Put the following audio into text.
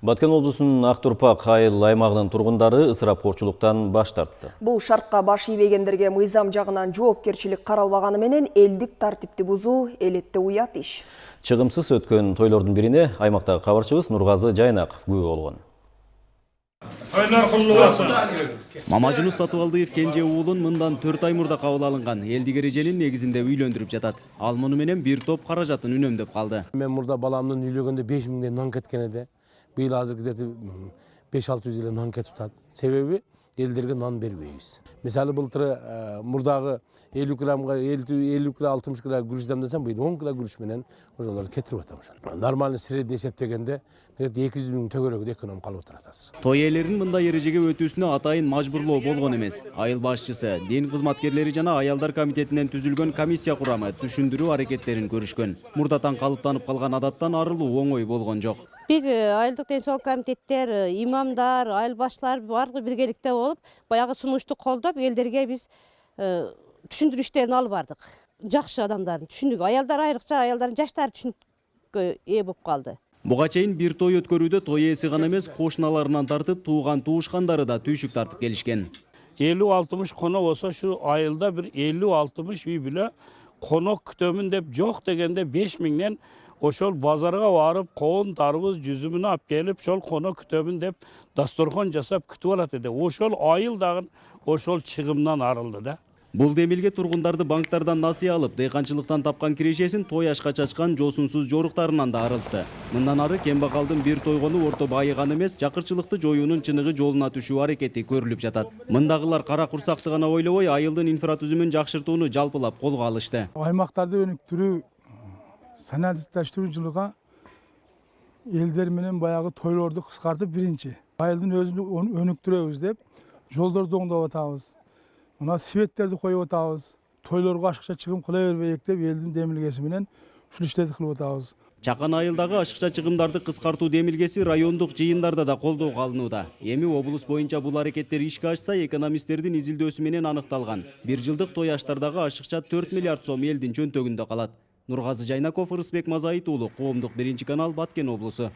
Баткен облусунун Ақтурпак айыл аймагынын тургундары ысырапкорчулуктан баш тартты. Бул шартка баш ийбегендерге мыйзам жагынан жоопкерчилик каралбаганы менен элдик тартипти бузуу элетте уят иш. Чыгымсыз өткөн тойлордун бирине аймактагы кабарчыбыз Нургазы Жайнаков күбө болгон. Мамажунус Сатыбалдыев кенже уулун мындан 4 ай мурда кабыл алынган элдик эреженин негизинде үйлөндүрүп жатат. Ал муну менен бир топ каражатын үнөмдөп калды. Мен мурда баламдын үйлөгөндө 5 миңден нан кеткен эди. Быйыл азыр 5-600 эле нан кетип атат. Себеби элдерге нан бербейбиз. Мисалы былтыр мурдагы 50 килограммга 50 кило 60 кило күрүчтөн десем, быйыл 10 кило күрүч менен ошолорду кетирип атам. Нормальный средний эсептегенде 200 миң төгөрөгү эконом калып отурат азыр. Той ээлеринин мындай эрежеге өтүүсүнө атайын мажбурлоо болгон эмес. Айыл башчысы, дин кызматкерлери жана аялдар комитетинен түзүлгөн комиссия курамы түшүндүрүү аракеттерин көрүшкөн. Мурдатан калыптанып калган адаттан арылуу оңой болгон жок. Биз айылдык ден соолук комитеттер, имамдар, айыл башчылар барлыгы биргеликте болуп, баягы сунушту колдоп, элдерге биз түшүндүрүү иштерин алып бардык. Жакшы адамдардын түшүндүгү, аялдар айрыкча аялдардын жаштары түшүнүккө ээ болуп калды. Буга чейин бир той өткөрүүдө той ээси гана эмес, кошуналарынан тартып, тууган туушкандары да түйшүк тартып келишкен. 50-60 коно болсо, шу айылда бир 50-60 үй бүлө конок күтөмүн деп жок дегенде 5 миңден ошол базарга барып, коон тарбыз жүзүмүн алып келип, ошол коно күтөмүн деп дасторкон жасап күтүп алат эди. Ошол айыл дагы ошол чыгымдан арылды да. Бул демилге тургундарды банктардан насыя алып, дыйканчылыктан тапкан кирешесин той ашка чачкан жосунсуз жоруктарынан да арылтты. Мындан ары кембакалдын бир тойгону орто байыганы эмес, жакырчылыкты жоюунун чыныгы жолуна түшүү аракети көрүлүп жатат. Мындагылар кара курсакты гана ойлобой, айылдын инфратүзүмүн жакшыртууну жалпылап колго алышты. Аймактарды өнүктүрүү, санаритташтыруу жылыга элдер менен баягы тойлорду кыскартып, биринчи айылдын өзүн өнүктүрөбүз деп жолдорду оңдоп атабыз. Мына светтерди коюп атабыз. Тойлорго ашыкча чыгым кыла бербейик деп элдин демилгеси менен ушул иштерди кылып атабыз. Чакан айылдагы ашыкча чыгымдарды кыскартуу демилгеси райондук жыйындарда да колдоого алынууда. Эми облус боюнча бул аракеттер ишке ашса, экономисттердин изилдөөсү менен аныкталган. Бир жылдык той аштардагы ашыкча 4 миллиард сом элдин чөнтөгүндө калат. Нургазы Жайнаков, Ырысбек Мазайыт уулу, Коомдук 1 канал, Баткен облусу.